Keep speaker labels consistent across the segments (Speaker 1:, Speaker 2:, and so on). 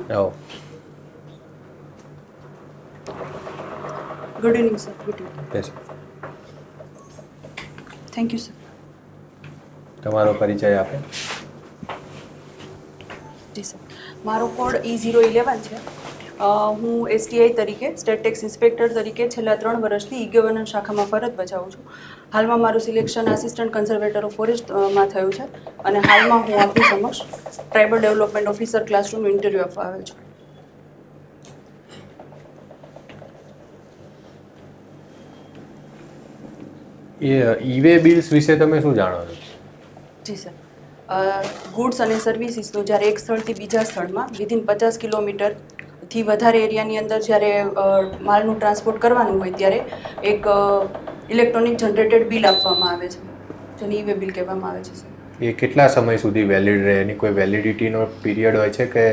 Speaker 1: આવો.
Speaker 2: Good evening sir. Good evening.
Speaker 1: બેસો.
Speaker 2: Thank you sir.
Speaker 1: તમારો પરિચય આપે.
Speaker 2: જી સર, મારો કોડ E011 છે. હું STI તરીકે સ્ટેટ ટેક્સ ઇન્સ્પેક્ટર તરીકે છેલ્લા 3 વર્ષથી ઈ ગવર્નન્સ શાખામાં ફરજ બજાવું છું. હાલમાં મારું સિલેક્શન આસિસ્ટન્ટ કન્ઝર્વેટર ઓફ ફોરેસ્ટમાં થયું છે અને હાલમાં હું આપની સમક્ષ ટ્રાઇબલ ડેવલપમેન્ટ ઓફિસર ક્લાસરૂમનું ઇન્ટરવ્યૂ આપવા આવેલ છું.
Speaker 1: ઈ-વે બિલ્સ વિશે તમે શું જાણો છો?
Speaker 2: જી સર, ગુડ્સ અને સર્વિસીસનું જ્યારે એક સ્થળથી બીજા સ્થળમાં વિધિન 50 કિલોમીટરથી વધારે એરિયાની અંદર જ્યારે માલનું ટ્રાન્સપોર્ટ કરવાનું હોય ત્યારે એક ઇલેક્ટ્રોનિક જનરેટેડ બિલ આપવામાં આવે છે, જેને ઈ-વે બિલ કહેવામાં આવે છે સર.
Speaker 1: એ કેટલા સમય સુધી વેલિડ રહે? એની કોઈ વેલિડિટીનો પીરિયડ હોય છે કે?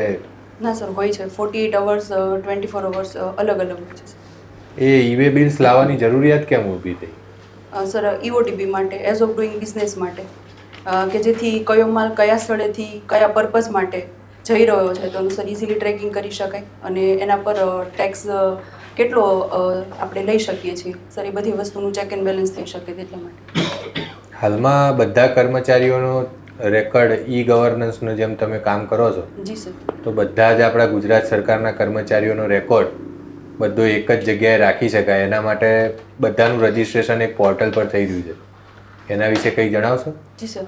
Speaker 2: ના સર, હોય છે. 48 અવર્સ, 24 અવર્સ અલગ અલગ હોય છે સર.
Speaker 1: એ ઈ-વે બિલ્સ લાવવાની જરૂરિયાત કેમ ઊભી થઈ?
Speaker 2: સર, EOTB માટે, એઝ ઓફ ડુઈંગ બિઝનેસ માટે, કે જેથી કયો માલ કયા સ્થળેથી કયા પર્પઝ માટે જઈ રહ્યો છે તો સર ઇઝીલી ટ્રેકિંગ કરી શકાય અને એના પર ટેક્સ કેટલો આપણે લઈ શકીએ છીએ સર, એ બધી વસ્તુનું ચેક એન્ડ બેલેન્સ થઈ શકે એટલા માટે.
Speaker 1: હાલમાં બધા કર્મચારીઓનો રેકોર્ડ ઈ ગવર્નન્સનું જેમ તમે કામ કરો છો,
Speaker 2: જી સર,
Speaker 1: તો બધા જ આપણા ગુજરાત સરકારના કર્મચારીઓનો રેકોર્ડ બધો એક જ જગ્યાએ રાખી શકાય એના માટે બધાનું રજિસ્ટ્રેશન એક પોર્ટલ પર થઈ રહ્યું છે. એના વિશે કંઈ જણાવશો?
Speaker 2: જી સર.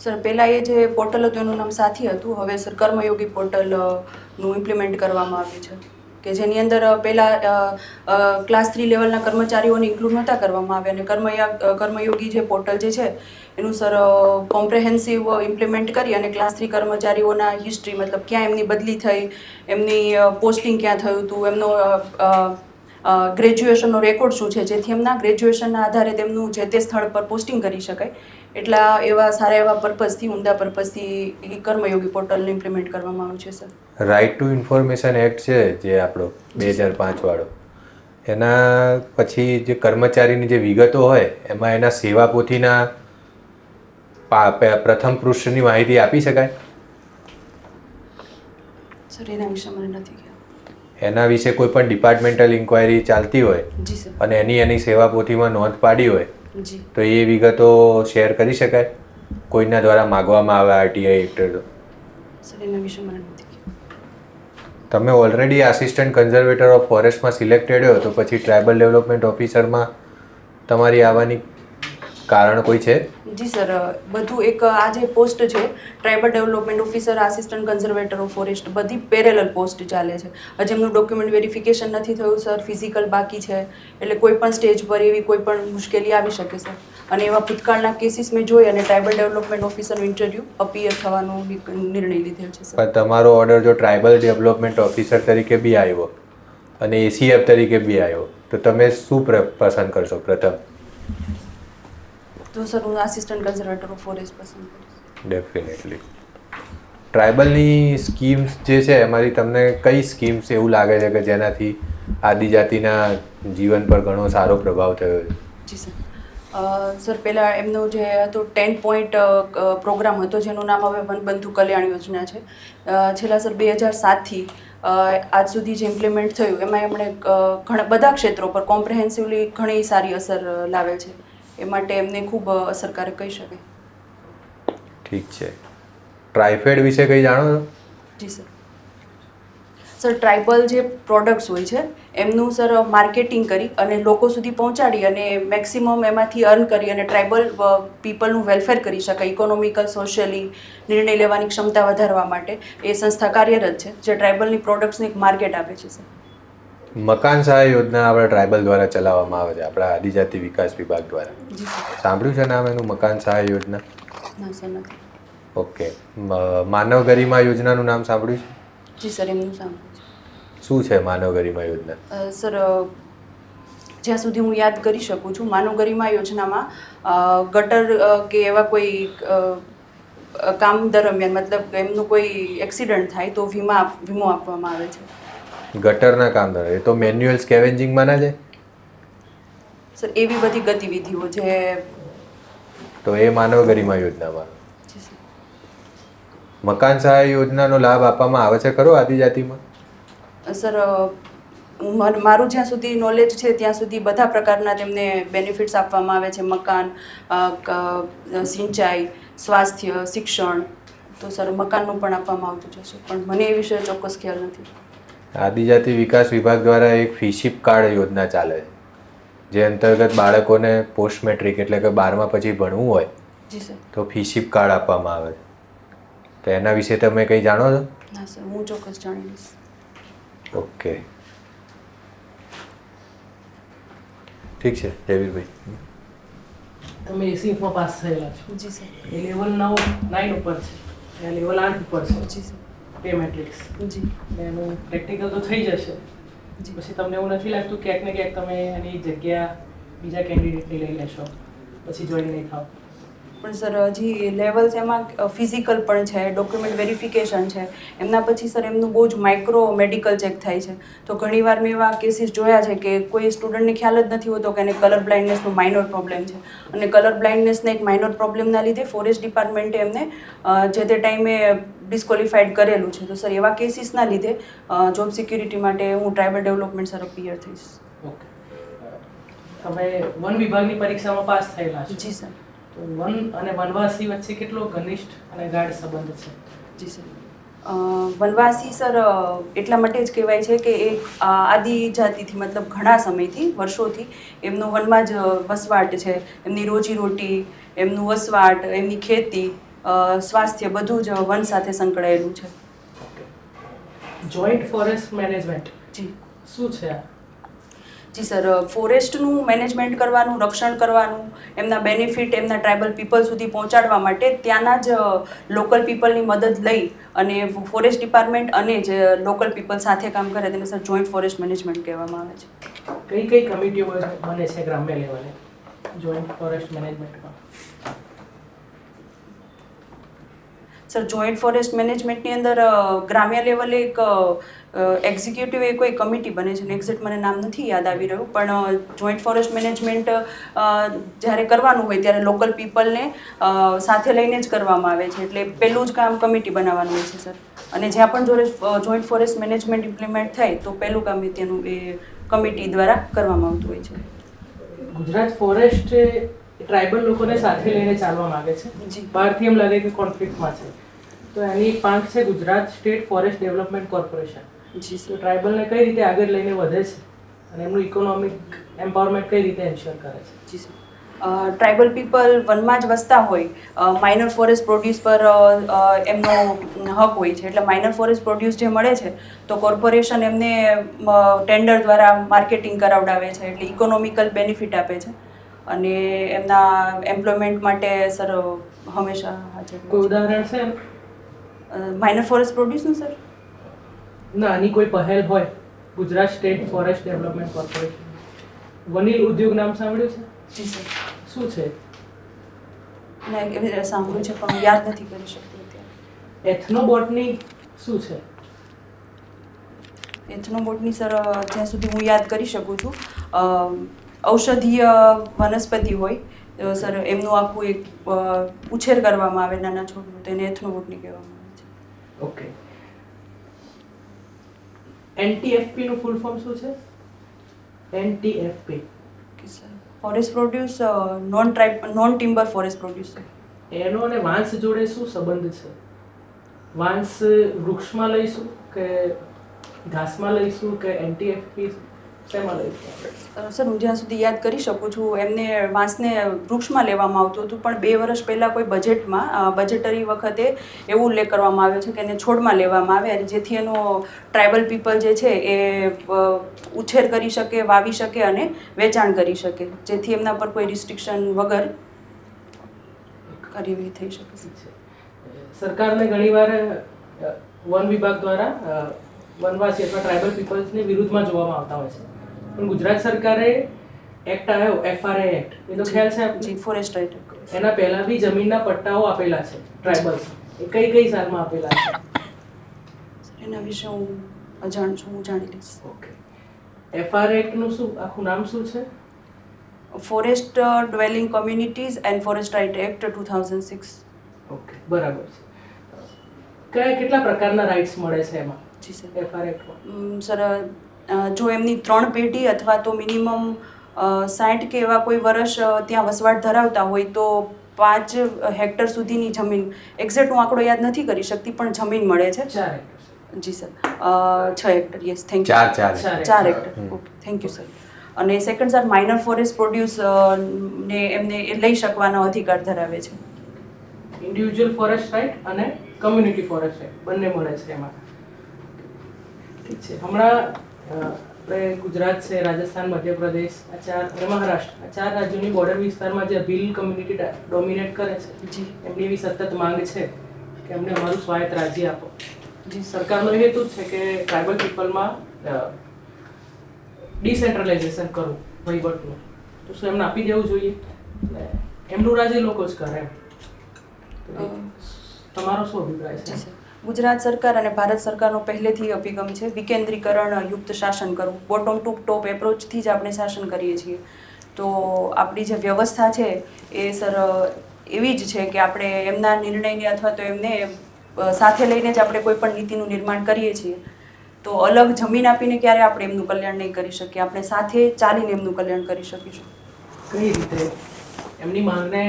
Speaker 2: સર, પહેલાં એ જે પોર્ટલ હતું એનું નામ સાથી હતું. હવે સર કર્મયોગી પોર્ટલનું ઇમ્પ્લિમેન્ટ કરવામાં આવ્યું છે કે જેની અંદર પહેલાં ક્લાસ 3 લેવલના કર્મચારીઓને ઇન્ક્લુડ નહોતા કરવામાં આવ્યા અને કર્મયોગી જે પોર્ટલ જે છે એનું સર કોમ્પ્રેહેન્સિવ ઇમ્પ્લિમેન્ટ કરી અને ક્લાસ 3 કર્મચારીઓના હિસ્ટ્રી, મતલબ ક્યાં એમની બદલી થઈ, એમની પોસ્ટિંગ ક્યાં થયું હતું, એમનો ગ્રેજ્યુએશનનો રેકોર્ડ શું છે, જેથી એમના ગ્રેજ્યુએશનના આધારે તેમનું જે તે સ્થળ પર પોસ્ટિંગ કરી શકાય. એટલા એવા સારા એવા પર્પઝથી, ઉમદા પર્પઝથી કર્મયોગી પોર્ટલને ઇમ્પ્લિમેન્ટ કરવામાં આવ્યું છે sir.
Speaker 1: Right to information act છે જે આપણો 2005 વાળો, એના પછી જે કર્મચારીની જે વિગતો હોય એમાં એના સેવા પોથીના પ્રથમ પૃષ્ઠની માહિતી આપી શકાય?
Speaker 2: સર, એના વિશે મને નથી ખ્યાલ.
Speaker 1: એના વિશે કોઈ પણ ડિપાર્ટમેન્ટલ ઇન્ક્વાયરી ચાલતી હોય
Speaker 2: જી સર.
Speaker 1: અને એની સેવા પોથીમાં નોંધ પાડી હોય
Speaker 2: જી.
Speaker 1: તો એ વિગતો શેર કરી શકાય કોઈના દ્વારા માગવામાં આવે આરટીઆઈ હેઠળ? તો
Speaker 2: સર, એના વિશે મને નથી ખ્યાલ.
Speaker 1: તમે ઓલરેડી આસિસ્ટન્ટ કન્ઝર્વેટર ઓફ ફોરેસ્ટમાં સિલેક્ટેડ હો તો પછી ટ્રાઇબલ ડેવલપમેન્ટ ઓફિસરમાં તમારી આવવાની કારણ કોઈ છે?
Speaker 2: જી સર, બધું એક આ જે પોસ્ટ છે tribal development officer, assistant conservator of forest, બધી પેરેલલ પોસ્ટ ચાલે છે. હજી એમનું ડોક્યુમેન્ટ વેરિફિકેશન નથી થયું સર, ફિઝિકલ બાકી છે, એટલે કોઈ પણ સ્ટેજ પર એવી કોઈ પણ મુશ્કેલી આવી શકે સર. અને એવા ભૂતકાળના કેસીસ મેં જોઈ અને ટ્રાઇબલ ડેવલપમેન્ટ ઓફિસરનું ઇન્ટરવ્યૂ અપિયર થવાનો નિર્ણય લીધેલ છે સર.
Speaker 1: પણ તમારો ઓર્ડર જો ટ્રાઇબલ ડેવલપમેન્ટ ઓફિસર તરીકે બી આવ્યો અને ACF તરીકે બી આવ્યો તો તમે શું પસંદ કરશો પ્રથમ?
Speaker 2: તો સર, હું આસિસ્ટન્ટ કન્ઝર્વેટર ઓફ ફોરેસ્ટ પસંદ કરીશ.
Speaker 1: ડેફિનેટલી. ટ્રાઇબલની સ્કીમ્સ જે છે એમાંથી તમને કઈ સ્કીમ્સ એવું લાગે છે કે જેનાથી આદિજાતિના જીવન પર ઘણો સારો પ્રભાવ થયો છે?
Speaker 2: જી સર. સર, પહેલાં એમનો જે હતો 10 પોઈન્ટ પ્રોગ્રામ હતો જેનું નામ હવે વનબંધુ કલ્યાણ યોજના છે. છેલ્લા સર 2007થી આજ સુધી જે ઇમ્પ્લિમેન્ટ થયું એમાં એમણે ઘણા બધા ક્ષેત્રો પર કોમ્પ્રેહેન્સિવલી ઘણી સારી અસર લાવે છે. એ માટે એમને ખૂબ અસરકારક કહી શકાય.
Speaker 1: ઠીક છે. ટ્રાઇફેડ વિશે કંઈ જાણો છો?
Speaker 2: જી સર. સર, ટ્રાઇબલ જે પ્રોડક્ટ્સ હોય છે એમનું સર માર્કેટિંગ કરી અને લોકો સુધી પહોંચાડી અને મેક્સિમમ એમાંથી અર્ન કરી અને ટ્રાઇબલ પીપલનું વેલફેર કરી શકાય, ઇકોનોમિકલ, સોશિયલી નિર્ણય લેવાની ક્ષમતા વધારવા માટે એ સંસ્થા કાર્યરત છે જે ટ્રાઇબલની પ્રોડક્ટ્સને એક માર્કેટ આપે છે સર.
Speaker 1: મકાન સહાય યોજના આપણા ટ્રાઇબલ દ્વારા ચલાવવામાં આવે છે, આપણા આદિજાતિ વિકાસ વિભાગ દ્વારા.
Speaker 2: જી સર.
Speaker 1: સાંભળ્યું છે નામ એનું, મકાન સહાય યોજના?
Speaker 2: ના સર, નથી.
Speaker 1: ઓકે. માનવ ગરિમા યોજનાનું નામ સાંભળ્યું છે?
Speaker 2: જી સર, એમનું સાંભળ્યું છે.
Speaker 1: શું છે માનવ ગરિમા યોજના?
Speaker 2: સર, જ્યાં સુધી હું યાદ કરી શકું છું, માનવ ગરિમા યોજનામાં ગટર કે એવા કોઈ કામ દરમિયાન, મતલબ એમનું કોઈ એક્સિડન્ટ થાય તો વીમો આપવામાં આવે છે.
Speaker 1: ગટરના કામ દ્વારા? એ તો મેન્યુઅલ સ્કેવેન્જિંગમાં ના જાય?
Speaker 2: સર, એવી બધી ગતિવિધિઓ જે
Speaker 1: તો એ માનવ ગરિમા યોજનામાં.
Speaker 2: જી સર.
Speaker 1: મકાન સહાય યોજનાનો લાભ આપવામાં આવે છે ખરો આદિજાતિમાં?
Speaker 2: સર મારું જ્યાં સુધી નોલેજ છે ત્યાં સુધી બધા પ્રકારના તેમને બેનિફિટ્સ આપવામાં આવે છે. મકાન, સિંચાઈ, સ્વાસ્થ્ય, શિક્ષણ. તો સર મકાનનું પણ આપવામાં આવતું જશે, પણ મને એ વિશે ચોક્કસ ખ્યાલ નથી.
Speaker 1: આદિજાતિ વિકાસ વિભાગ દ્વારા એક ફીશીપ કાર્ડ યોજના ચાલે છે, જે અંતર્ગત બાળકોને પોસ્ટ મેટ્રિક એટલે કે 12મા પછી ભણવું હોય
Speaker 2: જી સર.
Speaker 1: તો ફીશીપ કાર્ડ આપવામાં આવે છે. તો એના વિશે તમે કંઈ જાણો છો?
Speaker 2: ના સર, હું ચોક્કસ જાણી લઈશ.
Speaker 1: ઓકે, ઠીક છે જયવીરભાઈ.
Speaker 3: તમે એસીમાં પાસ થયેલા છો.
Speaker 2: જી સર.
Speaker 3: એ લેવલ 9 ઉપર છે, એ લેવલ 8 ઉપર છે.
Speaker 2: જી સર.
Speaker 3: Pay matrix.
Speaker 2: જી.
Speaker 3: એનું પ્રેક્ટિકલ તો થઈ જશે.
Speaker 2: જી.
Speaker 3: પછી તમને એવું નથી લાગતું ક્યાંક ને ક્યાંક તમે એની જગ્યા બીજા કેન્ડિડેટની લઈ લેશો પછી જોઈન નહીં થાવ?
Speaker 2: પણ સર હજી લેવલ્સ એમાં ફિઝિકલ પણ છે, ડોક્યુમેન્ટ વેરિફિકેશન છે, એમના પછી સર એમનું બહુ જ માઇક્રો મેડિકલ ચેક થાય છે. તો ઘણીવાર મેં એવા કેસીસ જોયા છે કે કોઈ સ્ટુડન્ટને ખ્યાલ જ નથી હોતો કે એને કલર બ્લાઇન્ડનેસનો માઇનોર પ્રોબ્લેમ છે, અને કલર બ્લાઇન્ડનેસના એક માઇનોર પ્રોબ્લેમના લીધે ફોરેસ્ટ ડિપાર્ટમેન્ટે એમને જે તે ટાઈમે ડિસ્કોલિફાઈડ કરેલું છે. તો સર એવા કેસીસના લીધે જોબ સિક્યુરિટી માટે હું ટ્રાઇબલ ડેવલપમેન્ટ સર અપિયર થઈશ.
Speaker 3: ઓકે, તમે વન વિભાગની પરીક્ષામાં પાસ થયેલા છો.
Speaker 2: જી સર.
Speaker 3: તો વન અને વનવાસી વચ્ચે કેટલો ઘનિષ્ઠ અને ગાઢ સંબંધ છે?
Speaker 2: જી સર. વનવાસી સર એટલા માટે જ કહેવાય છે કે એક આદિજાતિથી મતલબ ઘણા સમયથી વર્ષોથી એમનો વનમાં જ વસવાટ છે. એમની રોજીરોટી, એમનું વસવાટ, એમની ખેતી, સ્વાસ્થ્ય બધું જ વન સાથે સંકળાયેલું છે.
Speaker 3: ઓકે, જોઈન્ટ ફોરેસ્ટ મેનેજમેન્ટ
Speaker 2: જી.
Speaker 3: શું છે આ?
Speaker 2: જી સર, ફોરેસ્ટનું મેનેજમેન્ટ કરવાનું, રક્ષણ કરવાનું, એમના બેનિફિટ એમના ટ્રાઇબલ પીપલ સુધી પહોંચાડવા માટે ત્યાંના જ લોકલ પીપલની મદદ લઈ અને ફોરેસ્ટ ડિપાર્ટમેન્ટ અને જે લોકલ પીપલ સાથે કામ કરે તેને સર જોઈન્ટ ફોરેસ્ટ મેનેજમેન્ટ કહેવામાં આવે છે.
Speaker 3: કઈ કઈ કમિટીઓ બને છે ગ્રામ્ય લેવલે જોઈન્ટ ફોરેસ્ટ મેનેજમેન્ટમાં?
Speaker 2: સર જોઈન્ટ ફોરેસ્ટ મેનેજમેન્ટની અંદર ગ્રામ્ય લેવલે એક એક્ઝિક્યુટિવ એ કોઈ કમિટી બને છે, એક્ઝેક્ટ મને નામ નથી યાદ આવી રહ્યું, પણ જોઈન્ટ ફોરેસ્ટ મેનેજમેન્ટ જ્યારે કરવાનું હોય ત્યારે લોકલ પીપલને સાથે લઈને જ કરવામાં આવે છે. એટલે પહેલું જ કામ કમિટી બનાવવાનું હોય છે સર, અને જ્યાં પણ જોઈન્ટ ફોરેસ્ટ મેનેજમેન્ટ ઇમ્પ્લિમેન્ટ થાય તો પહેલું કામ તેનું એ કમિટી દ્વારા કરવામાં આવતું હોય છે.
Speaker 3: ગુજરાત ફોરેસ્ટ ટ્રાઇબલ લોકોને સાથે લઈને ચાલવા માંગે છે.
Speaker 2: જી.
Speaker 3: બહારથી એમ લાગે કે કોન્ફ્લિક્ટમાં છે, તો એની એક પાંખ છે Gujarat state forest development corporation.
Speaker 2: જી
Speaker 3: તો
Speaker 2: સર.
Speaker 3: ટ્રાઇબલને કઈ રીતે આગળ લઈને વધે છે અને એમનું ઇકોનોમિક એમ્પાવરમેન્ટ કઈ રીતે એન્શ્યોર કરે છે?
Speaker 2: જી સર. ટ્રાઇબલ પીપલ વનમાં જ વસતા હોય, માઇનર ફોરેસ્ટ પ્રોડ્યુસ પર એમનો હક હોય છે. એટલે માઇનર ફોરેસ્ટ પ્રોડ્યુસ જે મળે છે તો કોર્પોરેશન એમને ટેન્ડર દ્વારા માર્કેટિંગ કરાવડાવે છે, એટલે ઇકોનોમિકલ બેનિફિટ આપે છે અને એમના એમ્પ્લોયમેન્ટ માટે સર હંમેશા હાજર
Speaker 3: કોઈ
Speaker 2: હોય
Speaker 3: ઉદાહરણ છે?
Speaker 2: છે. માઇનર ફોરેસ્ટ પ્રોડ્યુસનું સર?
Speaker 3: ના, આની કોઈ પહેલ હોય Gujarat state forest development corporation? વનીલ ઉદ્યોગ નામ સાંભળ્યું છે?
Speaker 2: જી સર.
Speaker 3: શું છે?
Speaker 2: ના, એવી રીતે સાંભળ્યું છે પણ હું યાદ નથી કરી શકતી અત્યારે.
Speaker 3: એથનોબોટની શું છે?
Speaker 2: એથનોબોટની સર જ્યાં સુધી હું યાદ કરી શકું છું, ઔષધીય વનસ્પતિ હોય સર, એમનું આખું એક ઉછેર કરવામાં આવે નાના છોડનું, તેને એથનોબોટની કહેવામાં આવે છે.
Speaker 3: ઓકે, એનટીએફપી નું ફૂલ ફોર્મ શું છે? NTFP
Speaker 2: okay sir. Forest produce non timber forest produce.
Speaker 3: એનો અને વાંસ જોડે શું સંબંધ છે? વાંસ વૃક્ષમાં લઈશું કે ઘાસમાં લઈશું કે એનટીએફપી શેમાં લઈશું આપણે?
Speaker 2: સર હું જ્યાં સુધી યાદ કરી શકું છું એમને વાંસને વૃક્ષમાં લેવામાં આવતું હતું, પણ 2 વર્ષ પહેલાં કોઈ બજેટરી વખતે એવું ઉલ્લેખ કરવામાં આવ્યો છે કે એને છોડમાં લેવામાં આવે, અને જેથી એનો ટ્રાઇબલ પીપલ જે છે એ ઉછેર કરી શકે, વાવી શકે અને વેચાણ કરી શકે, જેથી એમના પર કોઈ રિસ્ટ્રિક્શન વગર કાર્યવાહી થઈ શકે.
Speaker 3: સરકારને ઘણીવાર વન વિભાગ દ્વારા વનવાસી અથવા ટ્રાઇબલ પીપલ્સની વિરુદ્ધમાં જોવામાં આવતા હોય છે, પણ ગુજરાત સરકારે એક્ટ આવ્યો FRA એક્ટ, એ તો ખ્યાલ છે આપને?
Speaker 2: જી, ફોરેસ્ટ રાઇટ.
Speaker 3: એના પહેલા બી જમીનના પટ્ટાઓ આપેલા છે ટ્રાઇબલ્સ, એ કઈ સાલમાં આપેલા છે?
Speaker 2: એના વિશે હું અજાણ છું, હું જાણી લઈશ.
Speaker 3: ઓકે, FRA એક્ટ નું શું આખું નામ શું છે?
Speaker 2: Forest dwelling communities and forest right act 2006.
Speaker 3: Okay, બરાબર છે. કેટલા પ્રકારના રાઇટ્સ મળે છે એમાં
Speaker 2: જી સર
Speaker 3: એફઆર એક્ટમાં?
Speaker 2: સર જો એમની 3 પેઢી અથવા તો મિનિમમ 60 કે એવા કોઈ વર્ષ ત્યાં વસવાટ ધરાવતા હોય તો 5 હેક્ટર સુધીની જમીન, એક્ઝેક્ટ હું આંકડો યાદ નથી કરી શકતી, પણ જમીન મળે છે.
Speaker 3: 4 હેક્ટર.
Speaker 2: જી sir 6 hectare, yes, thank you.
Speaker 1: ચાર
Speaker 2: 4 hectare, okay, thank you sir. અને second sir, minor forest produce ને એમને એ લઈ શકવાનો અધિકાર ધરાવે છે.
Speaker 3: ઇન્ડિવિજ્યુઅલ ફોરેસ્ટ રાઇટ અને કમ્યુનિટી ફોરેસ્ટ રાઇટ બંને મળે છે એમાં. ઠીક છે. હમણાં આપણે ગુજરાત છે, રાજસ્થાન, મધ્યપ્રદેશ અને મહારાષ્ટ્ર, આ 4 રાજ્યોની બોર્ડર વિસ્તારમાં જે ભીલ કમ્યુનિટી ડોમિનેટ કરે છે,
Speaker 2: જી
Speaker 3: એમની એવી સતત માંગ છે કે અમને અમારું સ્વાયત્ત રાજ્ય આપો.
Speaker 2: જી
Speaker 3: સરકારનો હેતુ જ છે કે ટ્રાઇબલ પીપલમાં ડિસેન્ટ્રલાઇઝેશન કરવું વહીવટનું. તો શું એમને આપી દેવું જોઈએ? એમનું રાજ્ય લોકો જ કરે એમ. તમારો શું અભિપ્રાય છે?
Speaker 2: જી સર, ગુજરાત સરકાર અને ભારત સરકારનો પહેલેથી અભિગમ છે વિકેન્દ્રીકરણ યુક્ત શાસન કરવું. બોટમ ટુ ટોપ એપ્રોચથી જ આપણે શાસન કરીએ છીએ. તો આપણી જે વ્યવસ્થા છે એ સર એવી જ છે કે આપણે એમના નિર્ણયને અથવા તો એમને સાથે લઈને જ આપણે કોઈ પણ નીતિનું નિર્માણ કરીએ છીએ. તો અલગ જમીન આપીને ક્યારે આપણે એમનું કલ્યાણ નહીં કરી શકીએ, આપણે સાથે ચાલીને એમનું કલ્યાણ કરી શકીશું.
Speaker 3: કઈ રીતે એમની માંગને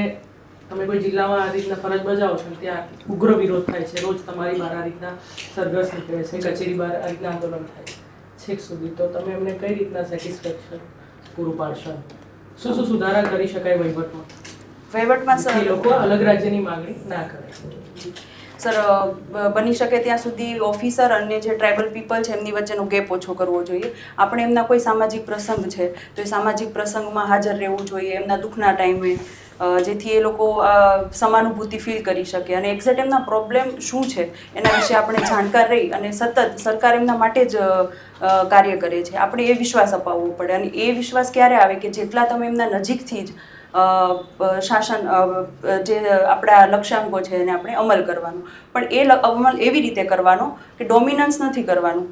Speaker 3: તમે કોઈ જિલ્લામાં આ રીતના ફરજ બજાવો છો ત્યાં ઉગ્ર વિરોધ થાય છે, રોજ તમારી બહાર આ રીતના સરઘસ નીકળે છે, કચેરી બહાર આ રીતના આંદોલન થાય છે છેક સુધી, તો તમે એમને કઈ રીતના સેટિસ્ફેક્શન પૂરું પાડશો? શું શું સુધારા કરી શકાય વહીવટમાં?
Speaker 2: વહીવટમાં
Speaker 3: એ
Speaker 2: સર
Speaker 3: લોકો અલગ રાજ્યની માંગણી ના કરે.
Speaker 2: સર બની શકે ત્યાં સુધી ઓફિસર અને જે ટ્રાઇબલ પીપલ છે એમની વચ્ચેનો ગેપ ઓછો કરવો જોઈએ. આપણે એમના કોઈ સામાજિક પ્રસંગ છે તો એ સામાજિક પ્રસંગમાં હાજર રહેવું જોઈએ એમના દુઃખના ટાઈમે, જેથી એ લોકો સમાનુભૂતિ ફીલ કરી શકે અને એક્ઝેક્ટ એમના પ્રોબ્લેમ શું છે એના વિશે આપણે જાણકાર રહી અને સતત સરકાર એમના માટે જ કાર્ય કરે છે. આપણે એ વિશ્વાસ અપાવવો પડે અને એ વિશ્વાસ ક્યારે આવે કે જેટલા તમે એમના નજીકથી જ શાસન જે આપણા લક્ષ્યાંકો છે એને આપણે અમલ કરવાનો, પણ એ અમલ એવી રીતે કરવાનો કે ડોમિનન્સ નથી કરવાનું,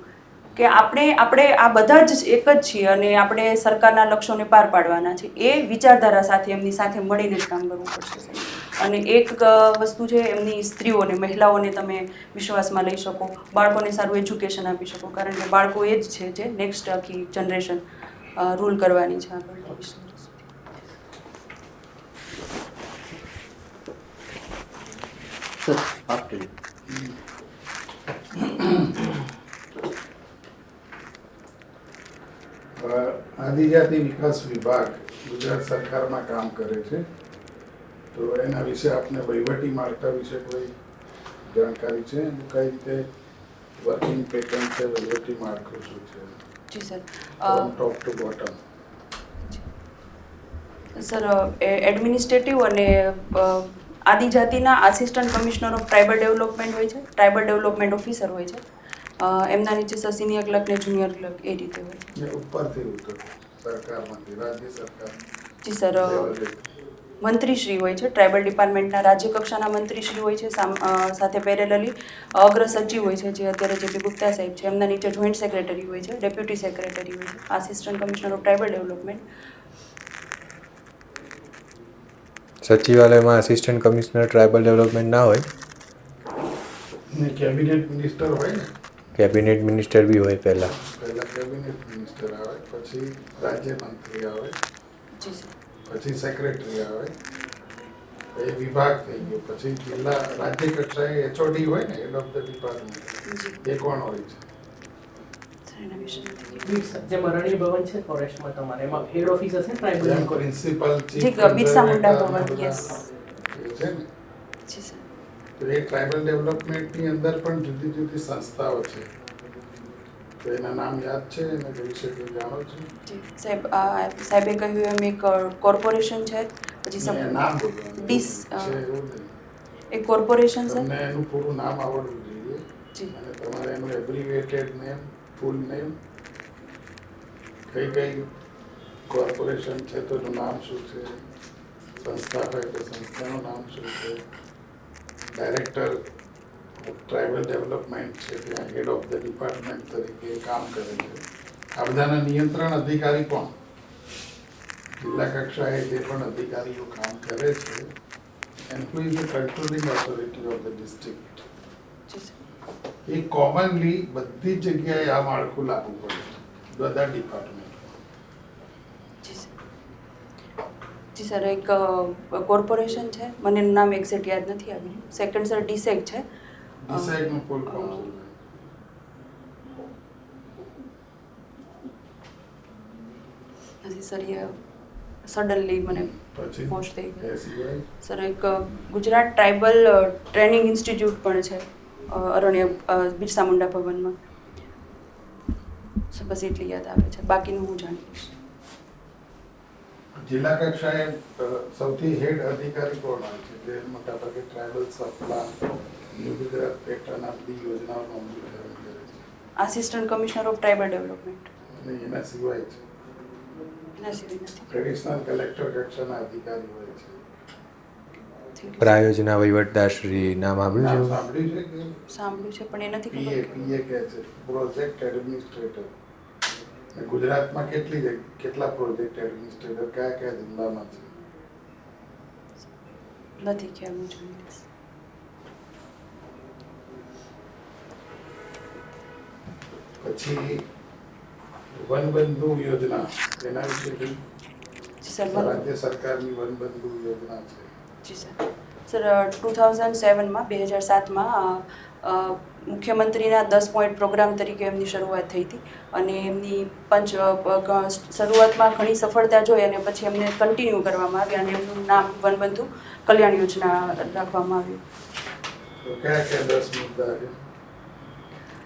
Speaker 2: કે આપણે આ બધા જ એક જ છીએ અને આપણે સરકારના લક્ષ્યોને પાર પાડવાના છે. એ વિચારધારા સાથે એમની સાથે મળીને જ કામ કરવું પડશે. અને એક વસ્તુ છે, એમની સ્ત્રીઓને, મહિલાઓને તમે વિશ્વાસમાં લઈ શકો, બાળકોને સારું એજ્યુકેશન આપી શકો, કારણ કે બાળકો એ જ છે જે નેક્સ્ટ આખી જનરેશન રૂલ કરવાની છે આગળ ભવિષ્યમાં.
Speaker 4: આદિજાતિ વિકાસ વિભાગ ગુજરાત સરકારમાં કામ કરે છે, તો એના વિશે આપને વહીવટી માળખા વિશે કોઈ જાણકારી છે? કઈ રીતે વર્કિંગ પેટર્ન છે, વહીવટી માળખું શું છે?
Speaker 2: જી sir,
Speaker 4: top to bottom.
Speaker 2: Sir administrative અને આદિજાતિના assistant commissioner of tribal development હોય છે, ટ્રાઇબલ ડેવલપમેન્ટ ઓફિસર હોય છે, એમના નીચે સર સિનિયર ક્લર્ક ને જુનિયર ક્લર્ક એ રીતે હોય છે.
Speaker 4: ઉપરથી ઉતર સરકારમાંથી, રાજ્ય સરકાર?
Speaker 2: જી સર, મંત્રીશ્રી હોય છે, ટ્રાઇબલ ડિપાર્ટમેન્ટના રાજ્ય કક્ષાના મંત્રીશ્રી હોય છે, સાથે પેરેલલી અગ્ર સચિવ હોય છે જે અત્યારે જેપી ગુપ્તા સાહેબ છે, એમના નીચે જોઈન્ટ સેક્રેટરી હોય છે, ડેપ્યુટી સેક્રેટરી હોય છે, assistant commissioner of tribal development.
Speaker 1: સચિવાલયમાં આસિસ્ટન્ટ કમિશનર ટ્રાઇબલ ડેવલપમેન્ટ ના હોય
Speaker 4: ને કેબિનેટ મિનિસ્ટર હોય ને?
Speaker 1: કેબિનેટ મિનિસ્ટર બી હોય પહેલાં
Speaker 4: કેબિનેટ મિનિસ્ટર આવે, પછી રાજ્યમંત્રી આવે,
Speaker 2: જી સર,
Speaker 4: પછી સેક્રેટરી આવે, એ વિભાગ થઈ ગયો, પછી જિલ્લા રાજ્ય કક્ષાએ એચઓડી હોય ને, હેડ ઓફ ધ ડિપાર્ટમેન્ટ, એ કોણ હોય છે?
Speaker 2: એના વિશે
Speaker 3: જે મરણી ભવન છે ફોરેસ્ટમાં તમારે, એમાં હેડ ઓફિસ હશે ટ્રાઇબલ
Speaker 4: પ્રિન્સિપલ
Speaker 2: જી બિરસા મુંડા ભવન, યસ.
Speaker 4: છે ને?
Speaker 2: જી સર.
Speaker 4: તો એ ટ્રાઇબલ ડેવલપમેન્ટની અંદર પણ જુદી જુદી સંસ્થાઓ છે, તો એના નામ યાદ છે? એના વિશે કંઈ જાણો છો?
Speaker 2: જી સાહેબ, સાહેબે કહ્યું એમ એક કોર્પોરેશન છે, પછી
Speaker 4: નામ
Speaker 2: ડીસ
Speaker 4: છે એવું નહીં,
Speaker 2: એક કોર્પોરેશન સર.
Speaker 4: તમને એનું પૂરું નામ આવડવું જોઈએ
Speaker 2: જી.
Speaker 4: અને તમારે એનું એબ્રિવિએટેડ નેમ, ફૂલ નેમ, કઈ કઈ કોર્પોરેશન છે તો એનું નામ શું છે, સંસ્થા હોય તો સંસ્થાનું નામ શું છે, ડાયરેક્ટર ટ્રાઇબલ ડેવલપમેન્ટ છે ત્યાં હેડ ઓફ ધ ડિપાર્ટમેન્ટ તરીકે કામ કરે છે. આ બધાના નિયંત્રણ અધિકારી કોણ? જિલ્લા કક્ષાએ જે પણ અધિકારીઓ કામ કરે છે, and who is the controlling authority of the district?
Speaker 2: જી સર.
Speaker 4: એ કોમનલી બધી જ જગ્યાએ આ માળખું લાગુ પડે છે બધા ડિપાર્ટમેન્ટ.
Speaker 2: જી સર. જી સર, એક કોર્પોરેશન છે, મને એનું નામ એક્ઝેક્ટ યાદ નથી આવ્યું. સેકન્ડ સર ડીસેક છે.
Speaker 4: ડિસાઇડનું ફૂલ ફોર્મ
Speaker 2: નથી સર, એ સડનલી મને
Speaker 4: પછી
Speaker 2: પહોંચ થઈ ગઈ.
Speaker 4: એ સિવાય
Speaker 2: સર, એક ગુજરાત ટ્રાઇબલ ટ્રેનિંગ ઇન્સ્ટિટ્યૂટ પણ છે અરણ્ય બિરસા મુંડા ભવનમાં. સર બસ એટલી યાદ આવે છે, બાકીનું હું જાણી લઈશ.
Speaker 4: જિલ્લા કક્ષાએ સૌથી હેડ અધિકારી કોણ હોય છે? જે મોટાભાગે ટ્રાઇબલ સપ્લાન ન્યૂ ગુજરાત પેટર્ન આ બધી યોજનાઓનું અમલીકરણ કરે છે.
Speaker 2: Assistant commissioner of tribal development.
Speaker 4: અને એના સિવાય છે
Speaker 2: એના સિવાય નથી.
Speaker 4: ટ્રેડિશનલ કલેક્ટર કક્ષાના અધિકારી હોય છે.
Speaker 1: પ્રાયોજના વહીવટદાર શ્રી નામ
Speaker 4: નામ
Speaker 1: સાંભળ્યું છે?
Speaker 4: સાંભળ્યું છે કે
Speaker 2: સાંભળ્યું છે પણ એ નથી
Speaker 4: પીએ
Speaker 2: ખબર.
Speaker 4: પીએ કહે છે પ્રોજેક્ટ એડમિનિસ્ટ્રેટર. ગુજરાતમાં કેટલા પ્રોજેક્ટ એડમિનિસ્ટ્રેટર કયા કયા જિલ્લામાં છે?
Speaker 2: નથી ખ્યાલ, હું જાણી લઈશ.
Speaker 4: પછી વનબંધુ યોજના એના વિશે
Speaker 2: જી સર.
Speaker 4: રાજ્ય સરકારની વનબંધુ યોજના છે.
Speaker 2: જી સર. સર 2007માં 2007માં મુખ્યમંત્રીના 10 પોઈન્ટ પ્રોગ્રામ તરીકે એમની શરૂઆત થઈ હતી અને એમની શરૂઆતમાં ઘણી સફળતા જોઈ અને પછી એમને કન્ટિન્યુ કરવામાં આવી અને એમનું નામ વનબંધુ કલ્યાણ યોજના રાખવામાં આવ્યું.
Speaker 4: તો કયા કયા 10 મુદ્દા છે?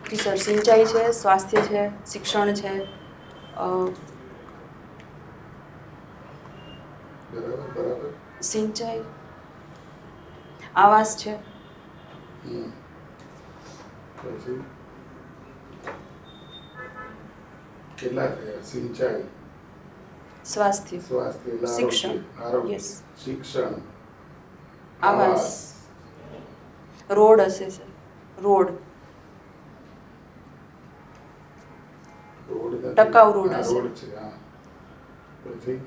Speaker 2: જી સર, સિંચાઈ છે, સ્વાસ્થ્ય છે, શિક્ષણ છે,
Speaker 4: બરાબર.
Speaker 2: સિંચાઈ, આવાસ છે,
Speaker 4: હમ. પછી કેટલા થયા? સિંચાઈ,
Speaker 2: સ્વાસ્થ્ય,
Speaker 4: સ્વાસ્થ્ય,
Speaker 2: શિક્ષણ.
Speaker 4: આરોગ્ય,
Speaker 2: Yes.
Speaker 4: શિક્ષણ,
Speaker 2: આવાસ, રોડ હશે સર, રોડ,
Speaker 4: રોડ નથી.
Speaker 2: ટકાઉ રોડ
Speaker 4: હા,
Speaker 2: હશે.
Speaker 4: રોડ છે. હા. પછી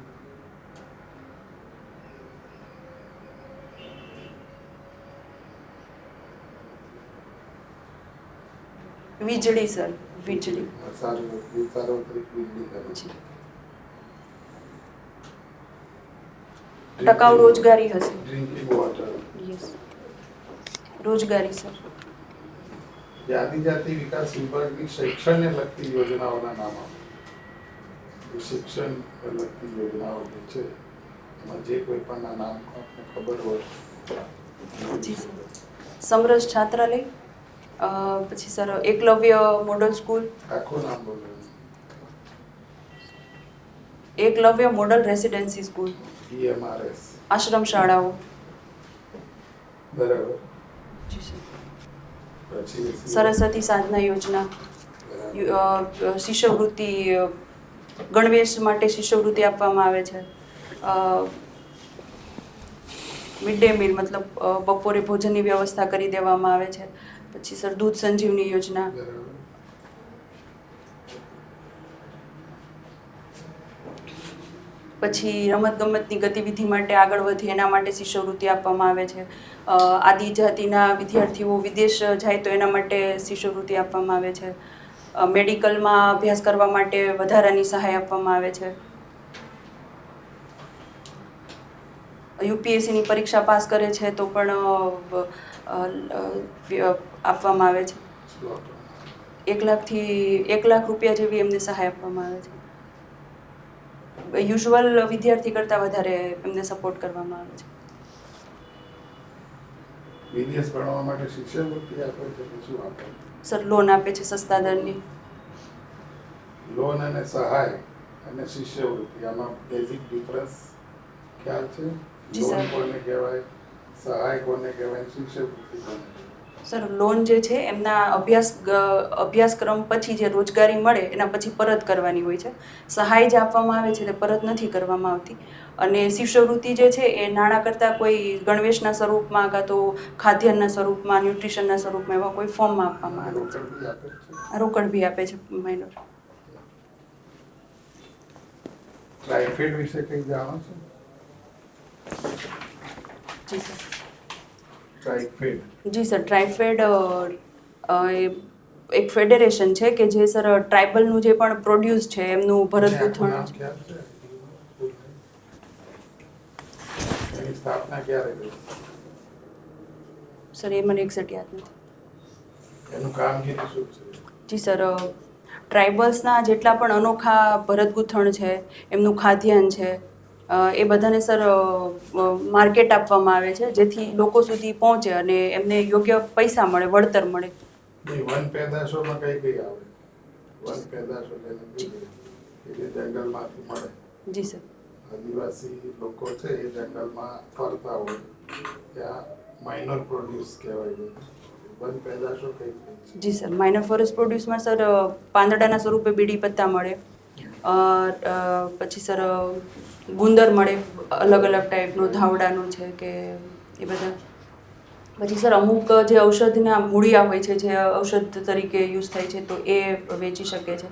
Speaker 2: વીજળી સર, વીજળી.
Speaker 4: સાર્વત્રિક વીજળી કરે છે.
Speaker 2: જી. ટકાઉ રોજગારી હશે.
Speaker 4: Drinking water.
Speaker 2: યસ, રોજગારી સર.
Speaker 4: આદિજાતિ વિકાસ વિભાગની શિક્ષણને લગતી યોજનાઓના નામ આપો. શિક્ષણ લગતી યોજનાઓ જે છે એમાં જે કોઈ પણ નામ આપને ખબર હોય.
Speaker 2: જી સર. સમરસ છાત્રાલય, પછી સર એકલવ્ય મોડલ સ્કૂલ,
Speaker 4: આખું નામ બોલો.
Speaker 2: Eklavya model residency school,
Speaker 4: PMRS.
Speaker 2: આશ્રમ શાળાઓ.
Speaker 4: બરાબર.
Speaker 2: જી સર.
Speaker 4: પછી
Speaker 2: સરસ્વતી સાધના યોજના,
Speaker 4: બરાબર.
Speaker 2: શિષ્યવૃત્તિ, ગણવેશ માટે શિષ્યવૃત્તિ આપવામાં આવે છે. મિડ ડે મીલ મતલબ બપોરે ભોજનની વ્યવસ્થા કરી દેવામાં આવે છે. પછી સર દૂધ સંજીવની યોજના,
Speaker 4: બરાબર.
Speaker 2: પછી રમતગમતની ગતિવિધિ માટે આગળ વધે એના માટે શિષ્યવૃત્તિ આપવામાં આવે છે. આદિજાતિના વિદ્યાર્થીઓ વિદેશ જાય તો એના માટે શિષ્યવૃત્તિ આપવામાં આવે છે. મેડિકલમાં અભ્યાસ કરવા માટે વધારાની સહાય આપવામાં આવે છે. યુપીએસસીની પરીક્ષા પાસ કરે છે તો પણ આપવામાં આવે છે. 1 લાખ રૂપિયા જેવી એમને સહાય આપવામાં આવે છે. યુઝ્યુઅલ વિદ્યાર્થી કરતાં વધારે એમને સપોર્ટ કરવામાં આવે છે.
Speaker 4: વિદેશ ભણવા માટે શિષ્યવૃત્તિ આપે છે કે શું આપે?
Speaker 2: સર લોન આપે છે સસ્તા દરની.
Speaker 4: લોન અને સહાય અને શિષ્યવૃત્તિ આમાં બેઝિક ડિફરન્સ ખ્યાલ છે?
Speaker 2: જી સર.
Speaker 4: લોન કોને કહેવાય, સહાય કોને કહેવાય, શિષ્યવૃત્તિ કોને કહેવાય?
Speaker 2: સર લોન જે છે એમના અભ્યાસક્રમ પછી જે રોજગારી મળે એના પછી પરત કરવાની હોય છે. સહાય જે આપવામાં આવે છે તે પરત નથી કરવામાં આવતી. અને શિષ્યવૃત્તિ જે છે એ નાણાં કરતાં કોઈ ગણવેશના સ્વરૂપમાં કાં તો ખાદ્યાન્નના સ્વરૂપમાં, ન્યુટ્રિશનના સ્વરૂપમાં એવા કોઈ ફોર્મમાં આપવામાં આવે છે.
Speaker 4: રોકડ બી આપે છે.
Speaker 2: રોકડ બી આપે છે માઇનર.
Speaker 4: ટ્રાઇફેડ વિશે કંઈ જાણો છો?
Speaker 2: જી સર.
Speaker 4: ટ્રાઇફેડ.
Speaker 2: જી સર, ટ્રાઇફેડ એ એક ફેડરેશન છે કે જે સર ટ્રાઇબલનું જે પણ પ્રોડ્યુસ છે એમનું ભરત
Speaker 4: આખું
Speaker 2: ગૂંથણ
Speaker 4: નામ ખ્યાલ છે? એની સ્થાપના ક્યારે થઈ?
Speaker 2: સર એ મને એક્ઝેક્ટ યાદ નથી.
Speaker 4: એનું કામગીરી શું છે?
Speaker 2: જી સર, ટ્રાઇબલ્સના જેટલા પણ અનોખા ભરત ગૂંથણ છે, એમનું ખાદ્યાન્ન છે, એ બધાને સર માર્કેટ આપવામાં આવે છે જેથી લોકો સુધી પહોંચે અને એમને યોગ્ય પૈસા મળે, વળતર મળે.
Speaker 4: નહીં, વન પેદાશોમાં કઈ કઈ આવે? વન પેદાશો જેને કહીએ કે જે જંગલમાંથી મળે.
Speaker 2: જી સર.
Speaker 4: આદિવાસી લોકો છે એ જંગલમાં ફરતા હોય ત્યાં માઇનર પ્રોડ્યુસ કહેવાય છે. વન પેદાશો કઈ કઈ છે?
Speaker 2: જી સર, માઇનર ફોરેસ્ટ પ્રોડ્યુસમાં સર પાંદડાના સ્વરૂપે બીડી પત્તા મળે, પછી સર ગુંદર મળે, અલગ અલગ ટાઈપનો ધાવડાનું છે કે એ બધા. પછી સર અમુક જે ઔષધના મૂળિયા હોય છે જે ઔષધ તરીકે યુઝ થાય છે તો એ વેચી શકે છે.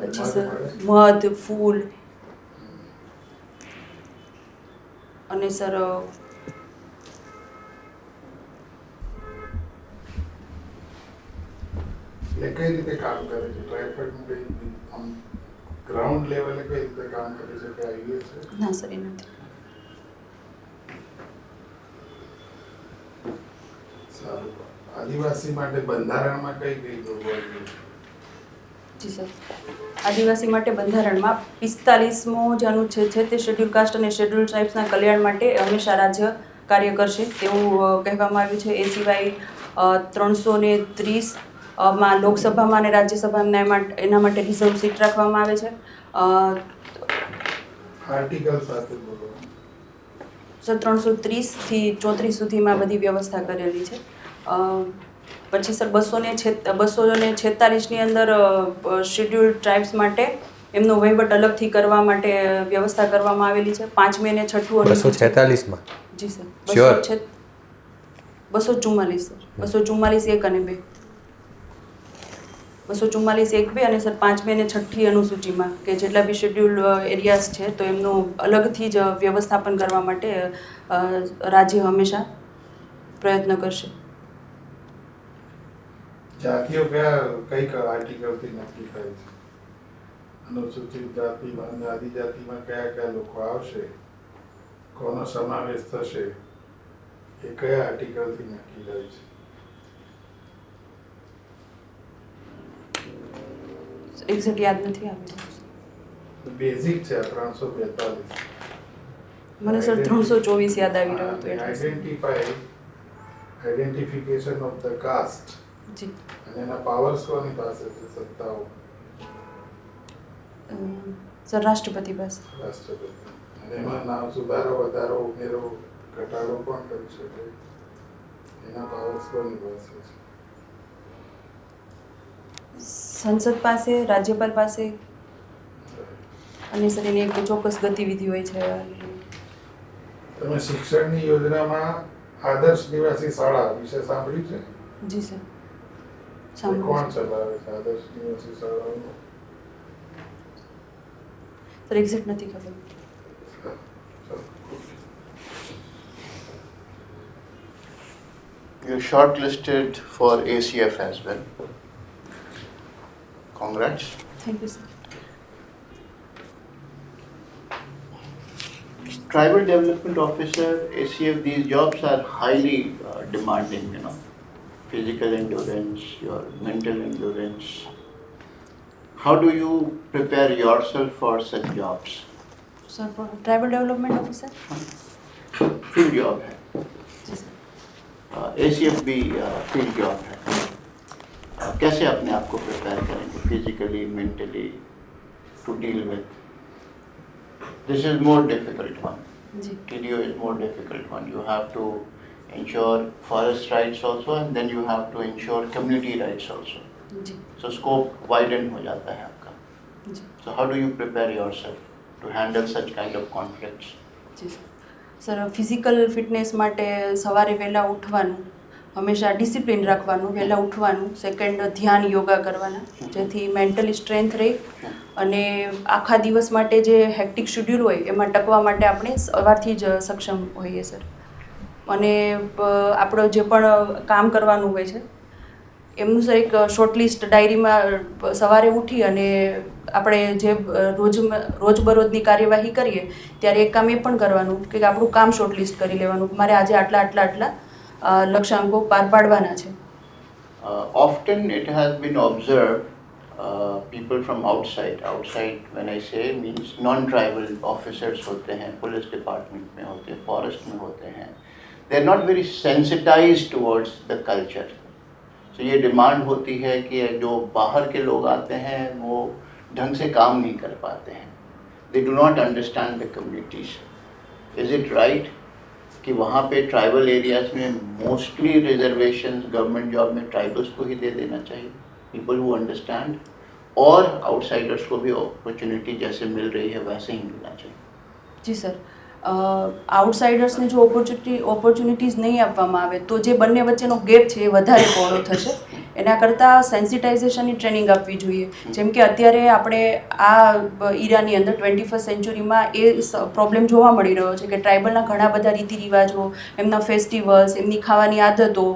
Speaker 2: પછી સર મધ, ફૂલ અને સર
Speaker 4: એટલે કઈ રીતે કામ કરે છે? ટ્રાઇફેડનું કઈ આમ ગ્રાઉન્ડ લેવલે કઈ રીતે કામ કરી શકે આઈડિયા છે?
Speaker 2: ના સર એ નથી.
Speaker 4: સારું. આદિવાસી માટે બંધારણમાં કઈ કઈ જોગવાઈ છે?
Speaker 2: જી સર, આદિવાસી માટે બંધારણમાં 45મો જે અનુચ્છેદ છે તે શેડ્યુલ કાસ્ટ અને શેડ્યુલ ટ્રાઇબ્સના કલ્યાણ માટે હંમેશા રાજ્ય કાર્ય કરશે તેવું કહેવામાં આવ્યું છે. એ સિવાય 330 માં લોકસભામાં અને રાજ્યસભામાં એના માટે રિઝર્વ સીટ રાખવામાં આવે છે.
Speaker 4: આર્ટિકલ સાથે બોલો.
Speaker 2: સર 330 થી 34 સુધીમાં બધી વ્યવસ્થા કરેલી છે. પછી સર 246ની અંદર શેડ્યુલ ટ્રાઇબ્સ માટે એમનો વહીવટ અલગથી કરવા માટે વ્યવસ્થા કરવામાં આવેલી છે. 5મી અને 6ઠું
Speaker 1: 246માં?
Speaker 2: જી સર.
Speaker 1: Sure.
Speaker 2: 244 સર, 244 1 અને 2, 244 1 2 અને સર 5મી અને 6ઠ્ઠી અનુસૂચિમાં કે જેટલા બી શેડ્યુલ એરિયાઝ છે તો એમનું અલગથી જ વ્યવસ્થાપન કરવા માટે રાજ્ય હંમેશા પ્રયત્ન કરશે.
Speaker 4: જાતિઓ કયા કઈ આર્ટિકલથી નક્કી થાય છે? અનુસૂચિત જાતિમાં અને આદિજાતિમાં કયા કયા લોકો આવશે, કોનો સમાવેશ થશે, એ કયા આર્ટિકલથી નક્કી થાય છે?
Speaker 2: એક્ઝેક્ટ યાદ નથી આવતું.
Speaker 4: બેઝિક છે આ 342.
Speaker 2: મને સર 324 યાદ આવી રહ્યું હતું એટલે.
Speaker 4: આઈડેન્ટિફિકેશન ઓફ ધ કાસ્ટ
Speaker 2: જી.
Speaker 4: અને એના પાવર્સ કોની પાસે છે? સત્તાઓ
Speaker 2: સર રાષ્ટ્રપતિ પાસે.
Speaker 4: રાષ્ટ્રપતિ. અને એમાં નામ સુધારો, વધારો, ઉમેરો, ઘટાડો પણ કરી શકે. એના પાવર્સ કોની પાસે છે?
Speaker 2: સંસદ પાસે, રાજ્યપાલ પાસે અને સર એની એક ચોક્કસ ગતિવિધિ હોય છે.
Speaker 4: તમે શિક્ષણની યોજનામાં આદર્શ નિવાસી શાળા વિશે સાંભળ્યું છે?
Speaker 2: જી સર,
Speaker 4: એ
Speaker 2: સાંભળ્યું
Speaker 4: કોણ ચલાવે છે આદર્શ નિવાસી શાળાઓનું?
Speaker 2: સર એક્ઝેક્ટ નથી ખબર.
Speaker 5: You're shortlisted for ACF as well. Congrats.
Speaker 2: Thank you sir.
Speaker 5: Tribal Development Officer, ACF, these jobs are highly demanding, physical endurance, your mental endurance. How do you prepare yourself for such jobs?
Speaker 2: Sir tribal development officer.
Speaker 5: Field job है,
Speaker 2: जी sir.
Speaker 5: ACF भी field job है. कैसे अपने आप को prepare करेंगे physically, mentally, to deal with? This is more difficult one.
Speaker 2: जी.
Speaker 5: TDO is more difficult one. You have to ensure forest rights also, and then you have to ensure community rights also.
Speaker 2: Ji.
Speaker 5: So scope widen हो जाता है आपका.
Speaker 2: जी.
Speaker 5: So how do you prepare yourself to handle such kind of conflicts?
Speaker 2: જી sir. Sir physical fitness માટે સવારે વહેલા ઉઠવાનું, હંમેશા ડિસિપ્લિન રાખવાનું, વહેલા ઉઠવાનું. સેકન્ડ, ધ્યાન યોગા કરવાના જેથી મેન્ટલી સ્ટ્રેન્થ રહે અને આખા દિવસ માટે જે હેક્ટિક શેડ્યુલ હોય એમાં ટકવા માટે આપણે સવારથી જ સક્ષમ હોઈએ સર. અને આપણો જે પણ કામ કરવાનું હોય છે એમનું સર એક શોર્ટલિસ્ટ ડાયરીમાં સવારે ઉઠી અને આપણે જે રોજબરોજની કાર્યવાહી કરીએ ત્યારે એક કામ એ પણ કરવાનું કે આપણું કામ શોર્ટલિસ્ટ કરી લેવાનું કે મારે આજે આટલા લક્ષ્યાંકો પાર પાડવાના છે.
Speaker 5: Often it has been observed people from outside when I say means non-tribal officers होते हैं, पुलिस डिपार्टमेंट में होते हैं, फॉरेस्ट में होते हैं, they are not very sensitized towards the culture. So ये डिमांड होती है कि जो बाहर के लोग आते हैं वो ढंग से काम नहीं कर पाते हैं, they do not understand the communities. Is it right कि वहाँ पे ट्राइबल एरियाज में मोस्टली रिजर्वेशन गवर्नमेंट जॉब में ट्राइबल्स को ही दे देना चाहिए, पीपल हु अंडरस्टैंड, और आउटसाइडर्स को भी अपॉर्चुनिटी जैसे मिल रही है वैसे ही मिलना चाहिए?
Speaker 2: જી સર, આઉટસાઇડર્સને જો ઓપોર્ચ્યુનિટીઝ નહીં આપવામાં આવે તો જે બંને વચ્ચેનો ગેપ છે એ વધારે પહોળો થશે. એના કરતાં સેન્સિટાઇઝેશનની ટ્રેનિંગ આપવી જોઈએ. જેમ કે અત્યારે આપણે આ ઈરાની અંદર 21st સેન્ચુરીમાં એ પ્રોબ્લેમ જોવા મળી રહ્યો છે કે ટ્રાઇબલના ઘણા બધા રીતિ રિવાજો, એમના ફેસ્ટિવલ્સ, એમની ખાવાની આદતો,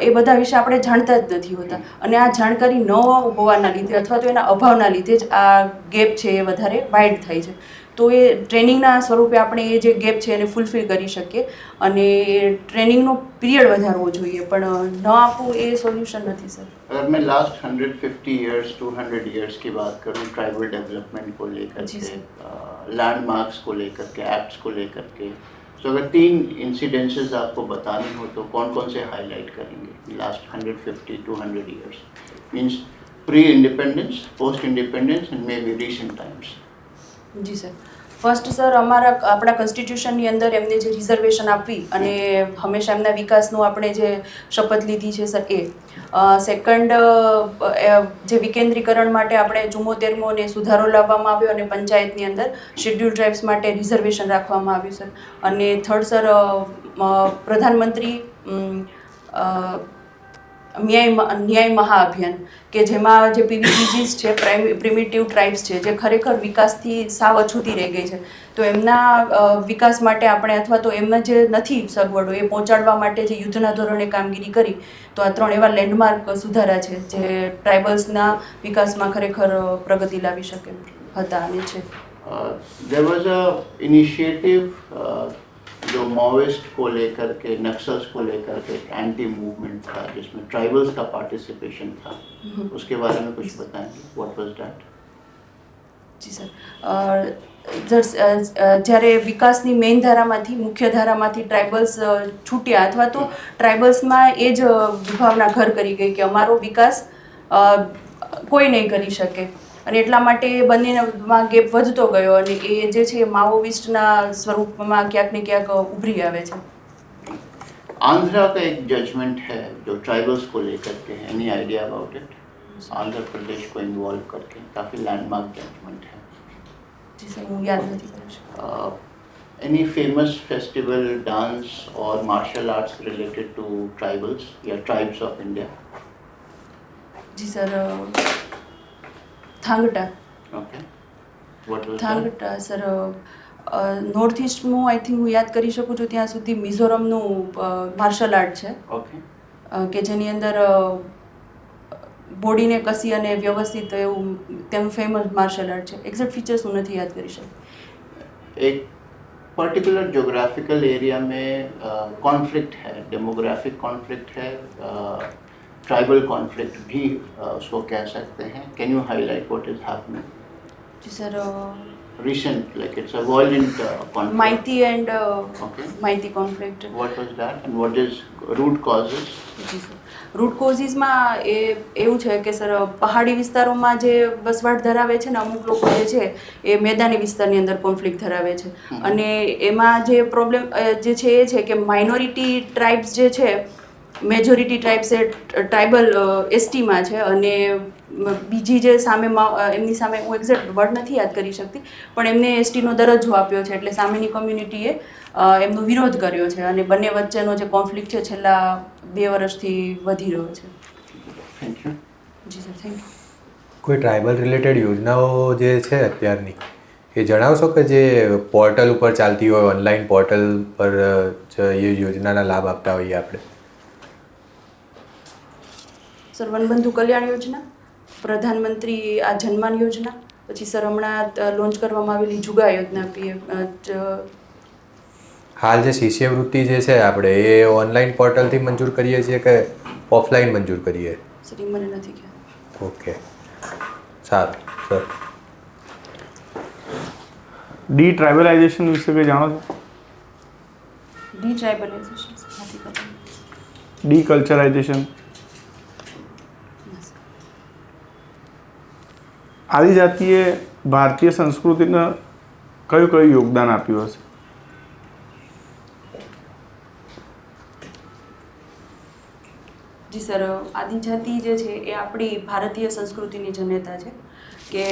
Speaker 2: એ બધા વિશે આપણે જાણતા જ નથી હોતા. અને આ જાણકારી ન હોવાના લીધે અથવા તો એના અભાવના લીધે જ આ ગેપ છે એ વધારે વાઇડ થાય છે. તો એ ટ્રેનિંગના સ્વરૂપે આપણે એ જે ગેપ છે એને ફૂલફિલ કરી શકીએ અને ટ્રેનિંગનો પીરિયડ વધારવો જોઈએ, પણ ન આપવું એ સોલ્યુશન નથી સર.
Speaker 5: अगर मैं लास्ट 150 ईयर्स 200 ईयर्स की बात करूं ट्राइबल डेवलपमेंट को लेकर के, लैंडमार्क्स को लेकर के, एक्ट्स को लेकर के, तो अगर 3 इंसिडेंसेस आपको बताने हो तो कौन कौन से हाईलाइट करेंगे last 150 200 years, means pre independence, post independence and may be recent times?
Speaker 2: જી સર, ફર્સ્ટ સર આપણા કોન્સ્ટિટ્યુશનની અંદર એમને જે રિઝર્વેશન આપવી અને હંમેશા એમના વિકાસનું આપણે જે શપથ લીધી છે સર એ. સેકન્ડ, જે વિકેન્દ્રીકરણ માટે આપણે 74મો ને સુધારો લાવવામાં આવ્યો અને પંચાયતની અંદર શેડ્યુલ ટ્રાઇબ્સ માટે રિઝર્વેશન રાખવામાં આવ્યું સર. અને થર્ડ સર, પ્રધાનમંત્રી ન્યાય મહાઅભિયાન કે જેમાં જે પીવીટીજીસ છે, પ્રિમિટિવ ટ્રાઇબ્સ છે, જે ખરેખર વિકાસથી સાવ અછૂતી રહી ગઈ છે, તો એમના વિકાસ માટે આપણે અથવા તો એમના જે નથી સગવડો એ પહોંચાડવા માટે જે યુદ્ધના ધોરણે કામગીરી કરી, તો આ 3 એવા લેન્ડમાર્ક સુધારા છે જે ટ્રાઇબલ્સના વિકાસમાં ખરેખર પ્રગતિ લાવી શકે હતા અને છે.
Speaker 5: There was a initiative जो माओइस्ट को लेकर के, नक्सल्स को लेकर के एंटी मूवमेंट था जिसमें ट्राइबल्स का पार्टिसिपेशन था, उसके बारे में कुछ बताएंगे? What was that?
Speaker 2: જી સર, જ્યારે વિકાસની મેઇન ધારામાંથી, મુખ્ય ધારામાંથી ટ્રાઇબલ્સ છૂટ્યા અથવા તો ટ્રાઇબલ્સમાં એ જ વિભાવના ઘર કરી ગઈ કે અમારો વિકાસ કોઈ નહીં કરી શકે, અને એટલા માટે બંનેમાં ગેપ વધતો ગયો અને એ જે છે માઓવિસ્ટના સ્વરૂપમાં ક્યાંક ને ક્યાંક ઉભરી આવે છે.
Speaker 5: आंध्रा का एक जजमेंट है जो ट्राइबल्स को लेकर के है, any idea about it? Andhra Pradesh को इन्वॉल्व करके काफ़ी लैंडमार्क जजमेंट है.
Speaker 2: જી સર, હું યાદ નથી કરી શકું.
Speaker 5: एनी फेमस फेस्टिवल, डांस और martial arts related to tribals या ट्राइब्स ऑफ इंडिया?
Speaker 2: જી sir, Thangta.
Speaker 5: Okay, what was that?
Speaker 2: Thangta sir, north ઇસ્ટનું આઈ થિંક હું યાદ કરી શકું છું ત્યાં સુધી મિઝોરમનું માર્શલ આર્ટ છે
Speaker 5: ओके,
Speaker 2: કે જેની અંદર બોડીને કસી અને વ્યવસ્થિત એવું તેનું ફેમસ માર્શલ આર્ટ છે. એક્ઝેક્ટ ફીચર્સ હું નથી યાદ કરી શકતી.
Speaker 5: एक पर्टिकुलर जोग्राफिकल एरिया में कॉन्फ्लिक्ट है, डेमोग्राफिक कॉन्फ्लिक्ट है, ट्राइबल कॉन्फ्लिक्ट भी उसको कह सकते हैं. Can you highlight what is happening?
Speaker 2: જી sir,
Speaker 5: Recent, like it's a violent conflict.
Speaker 2: માહિતી એન્ડ
Speaker 5: Okay.
Speaker 2: માહિતી કોન્ફ્લિક્ટ.
Speaker 5: What was that and what is root causes?
Speaker 2: જી સર, રૂટ કોઝિસમાં એવું છે કે સર પહાડી વિસ્તારોમાં જે વસવાટ ધરાવે છે ને અમુક લોકો જે છે એ મેદાની વિસ્તારની અંદર કોન્ફ્લિક્ટ ધરાવે છે, અને એમાં જે પ્રોબ્લેમ જે છે એ છે કે માઇનોરિટી ટ્રાઇબ્સ જે છે, મેજોરિટી ટ્રાઇબ્સ એ ટ્રાઇબલ એસટીમાં છે, અને બીજી જે સામે એમની સામે હું એક્ઝેક્ટ વર્ડ નથી યાદ કરી શકતી, પણ એમને એસટીનો દરજ્જો આપ્યો છે, એટલે સામેની કમ્યુનિટીએ એમનો વિરોધ કર્યો છે, અને બંને વચ્ચેનો જે કોન્ફ્લિક્ટ છે છેલ્લા 2 વર્ષથી વધી રહ્યો છે.
Speaker 5: Thank you.
Speaker 2: જી સર, થેન્ક યુ.
Speaker 1: કોઈ ટ્રાઇબલ રિલેટેડ યોજનાઓ જે છે અત્યારની એ જણાવશો કે જે પોર્ટલ ઉપર ચાલતી હોય, ઓનલાઈન પોર્ટલ પર એ યોજનાના લાભ આપતા હોઈએ આપણે?
Speaker 2: સર વનબંધુ કલ્યાણ યોજના, પ્રધાનમંત્રી આ જનમાન યોજના, પછી સર હમણાં લોન્ચ કરવામાં આવેલી જુગા યોજના પીએમ
Speaker 1: હાલ જે શિષ્યવૃત્તિ જે છે આપણે એ ઓનલાઈન પોર્ટલથી મંજૂર કરીએ છીએ કે ઓફલાઈન મંજૂર કરીએ?
Speaker 2: સર એ મને નથી ખ્યાલ.
Speaker 1: ઓકે, સારું સર.
Speaker 6: ડી ટ્રાઇબલાઇઝેશન વિશે કંઈ જાણો છો?
Speaker 2: ડી ટ્રાઇબલાઇઝેશન નથી ખબર.
Speaker 6: ડી કલ્ચરાઇઝેશન. આદિજાતિએ ભારતીય સંસ્કૃતિને કયું કયું યોગદાન આપ્યું હશે?
Speaker 2: જી સર, આદિજાતિ જે છે એ આપણી ભારતીય સંસ્કૃતિની જનેતા છે કે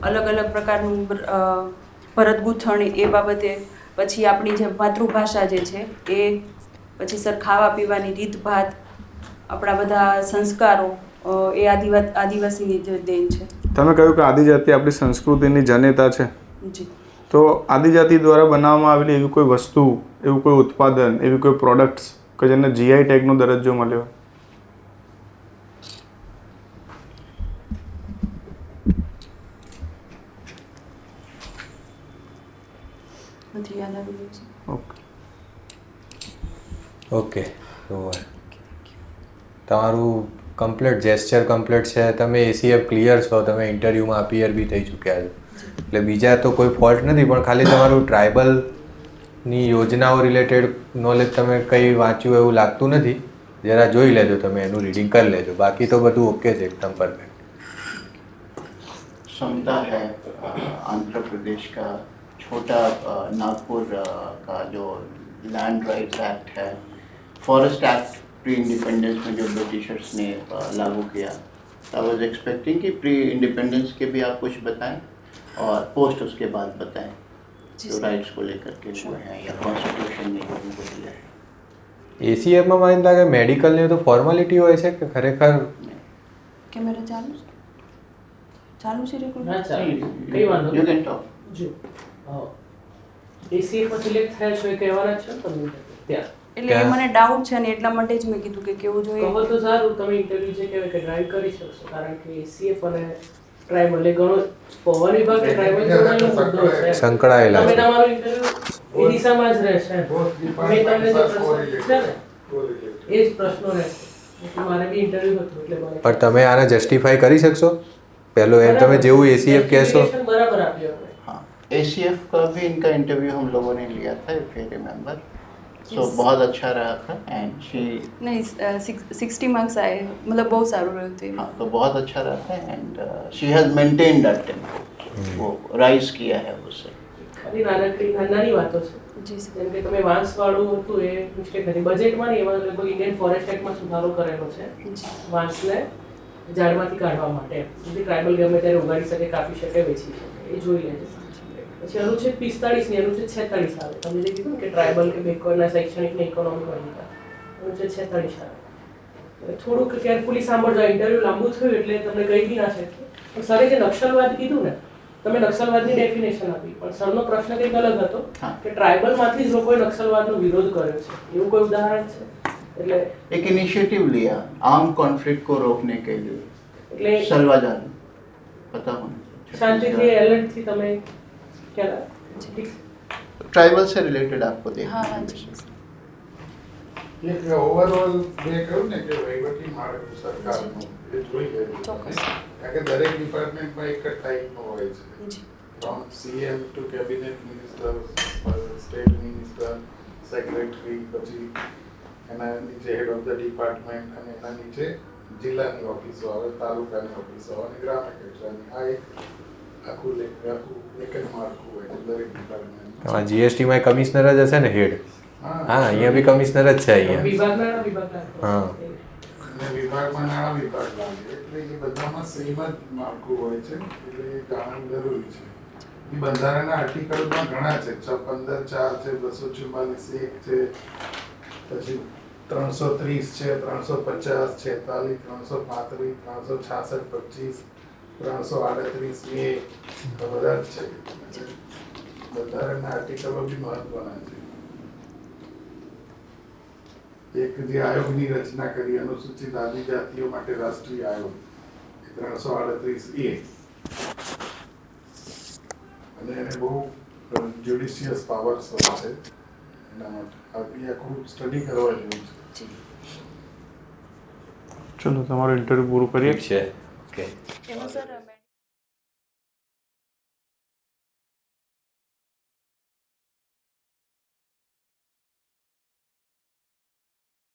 Speaker 2: અલગ અલગ પ્રકારનું ભરત ગૂંથણ એ બાબતે, પછી આપણી જે માતૃભાષા જે છે એ, પછી સર ખાવા પીવાની રીતભાત, આપણા બધા સંસ્કારો એ આદિવાસીની જે દેન છે.
Speaker 6: તમે કહ્યું કે આદિજાતિ આપણી સંસ્કૃતિની જનેતા છે,
Speaker 2: જી.
Speaker 6: તો આદિજાતિ દ્વારા બનાવવામાં આવેલી એવી કોઈ વસ્તુ, એવું કોઈ ઉત્પાદન, એવી કોઈ પ્રોડક્ટ્સ કે જેને જીઆઈ ટેગનો દરજ્જો મળ્યો?
Speaker 2: નથી યાદ આવી રહ્યું છે.
Speaker 6: ઓકે.
Speaker 1: ઓકે, તો તમારું કમ્પ્લીટ જેસ્ચર કમ્પ્લીટ છે, તમે એસીએફ ક્લિયર છો, તમે ઇન્ટરવ્યૂમાં અપિયર બી થઈ ચૂક્યા છો, એટલે બીજા તો કોઈ ફોલ્ટ નથી, પણ ખાલી તમારું ટ્રાઇબલની યોજનાઓ રિલેટેડ નોલેજ તમે કંઈ વાંચ્યું એવું લાગતું નથી. જરા જોઈ લેજો, તમે એનું રીડિંગ કરી લેજો, બાકી તો બધું ઓકે છે, એકદમ પરફેક્ટ.
Speaker 5: समता है आंध्र प्रदेश का छोटा नागपुर का जो लैंड राइट्स एक्ट है, फॉरेस्ट एक्ट प्री इंडिपेंडेंस में जो ब्रिटिशर्स ने लागू किया. आई वॉज एक्सपेक्टिंग कि प्री इंडिपेंडेंस के भी आप कुछ बताएं और पोस्ट उसके बाद बताएं जो राइट्स को लेकर के जो हैं या कॉन्स्टिट्यूशन ने उनको दिया है.
Speaker 1: એસીએફમાં મને લાગે મેડિકલની તો ફોર્માલિટી હોય છે કે ખરેખર?
Speaker 2: કેમેરા ચાલુ છે? ચાલુ છે રેકોર્ડ?
Speaker 3: ના ચાલે, કઈ વાંધો
Speaker 5: You
Speaker 3: નહીં.
Speaker 5: can talk.
Speaker 3: જો એસીએફમાં સિલેક્ટ થયા છો એ કહેવાના છો તમે ત્યાં
Speaker 2: એટલે એ મને ડાઉટ છે ને એટલા માટે જ મેં કીધું કે કેવું જોઈએ.
Speaker 3: કહો તો સારું, તમે ઇન્ટરવ્યુ જે કહેવાય કે ડ્રાઈવ કરી શકશો, કારણ કે એસીએફ અને ટ્રાઇબલ એ ઘણો પવન વિભાગ કે ટ્રાઇબલ જોડાયેલો મુદ્દો છે.
Speaker 1: સંકળાયેલા
Speaker 3: તમે
Speaker 1: છે.
Speaker 3: તમારું ઇન્ટરવ્યુ એ દિશામાં જ રહેશે. મેં તમને જે પ્રશ્ન પૂછ્યા ને એ જ પ્રશ્નો રહેશે. એટલે મારે બી ઇન્ટરવ્યુ હતું એટલે મને
Speaker 1: પણ તમે આને જસ્ટિફાઈ કરી શકશો? પહેલો એમ તમે જેવું એસીએફ કહેશો.
Speaker 3: Justification બરાબર આપ્યો આપણે.
Speaker 5: हाँ, ACF का भी इनका इंटरव्यू हम लोगों ने लिया था, if you remember. So
Speaker 2: Yes.
Speaker 5: बहुत अच्छा रहा था एंड शी,
Speaker 2: નહીં 60 માર્ક્સ આए, मतलब બહુ સારું રહ્યું હતું.
Speaker 5: हाँ तो बहुत अच्छा रहा था and she has maintain that tempo. वो राइज किया है उससे.
Speaker 3: ખાલી નાની વાતો છે.
Speaker 2: જી સર.
Speaker 3: જેમ કે તમે વાંસવાળું હતું એ મિસ્ટેક હતી બજેટમાં ને, એમાં લગભગ ઇન્ડિયન ફોરેસ્ટ એક્ટમાં સુધારો કરેલો છે
Speaker 2: જી.
Speaker 3: વાંસને ઝાડમાંથી કાઢવા માટે, જેથી ટ્રાઇબલ ગમે ત્યારે ઉગાડી શકે, કાપી શકે, વેચી શકે, એ જોઈ લેજો. પછી અનુચ્છેદ 45 ની અનુચ્છેદ 46 આવે. તમે જે કીધું ને કે ટ્રાઇબલ કે બેકવર્ડના શૈક્ષણિક ને ઇકોનોમિક અધિકાર, અનુચ્છેદ 46 આવે. થોડુંક કેરફુલી સાંભળજો, ઇન્ટરવ્યુ લાંબુ થયું એટલે તમને કહી બી ના શકીએ. પણ સરે જે નક્સલવાદ કીધું ને, તમે નક્સલવાદની ડેફિનેશન આપી, પણ સરનો પ્રશ્ન કંઈક અલગ હતો કે ટ્રાઇબલમાંથી જ લોકોએ નક્સલવાદનો વિરોધ કર્યો છે, એવું કોઈ ઉદાહરણ છે? એટલે
Speaker 5: एक इनिशिएटिव लिया आर्म कॉन्फ्लिक्ट को रोकने के लिए.
Speaker 3: એટલે
Speaker 5: सलवाजान पता होना
Speaker 3: શાંતિથી એલર્ટથી તમે ખ્યાલ ઠીક છે.
Speaker 5: ट्राइबल से रिलेटेड आपको
Speaker 2: હા
Speaker 5: देखना
Speaker 2: હા
Speaker 5: है.
Speaker 2: જી.
Speaker 4: એક ઓવરઓલ મેં કહ્યું ને કે વહીવટી માળખું સરકારનું એ જોઈ લેવું.
Speaker 2: ચોક્કસ.
Speaker 4: કારણ કે દરેક ડિપાર્ટમેન્ટમાં એક જ ટાઈપનો હોય છે.
Speaker 2: જી.
Speaker 4: From CM to cabinet minister, state minister, secretary, પછી એના નીચે હેડ ઓફ ધ ડિપાર્ટમેન્ટ, અને એના નીચે જિલ્લાની ઓફિસો આવે, તાલુકાની ઓફિસો આવે, અને ગ્રામ્ય કક્ષાની. આ એક આખું એક જ માળખું હોય છે દરેક ડિપાર્ટમેન્ટ.
Speaker 1: જીએસટીમાં કમિશનર જ હશે ને હેડ? હા, અહીંયા બી કમિશનર જ છે અહીંયા.
Speaker 3: વિભાગના
Speaker 1: હા.
Speaker 4: અને વિભાગમાં નાણાં વિભાગ લાગે, એટલે એ બધામાં સેમ જ માળખું હોય છે, એટલે એ જાણવું જરૂરી છે. એ બંધારણના આર્ટિકલમાં ઘણા છે, 15(4) છે, 244(1) છે, પછી 330 છે, 350, 46, 335, 366, 25, 338 બધા જ છે. બંધારણના આર્ટિકલો બી મહત્વના છે. એક જે આયોગની રચના કરી અનુસૂચિત આદિજાતિઓ માટે રાષ્ટ્રીય આયોગ, એ 338A, અને એને બહુ જ્યુડિશિયસ પાવર્સ હોય છે એના માટે આ આખું સ્ટડી કરવા જેવું છે.
Speaker 6: ચલો તમારું ઇન્ટરવ્યૂ પૂરું કરીએ.
Speaker 1: ઠીક છે. ઓકે.
Speaker 2: એમાં સર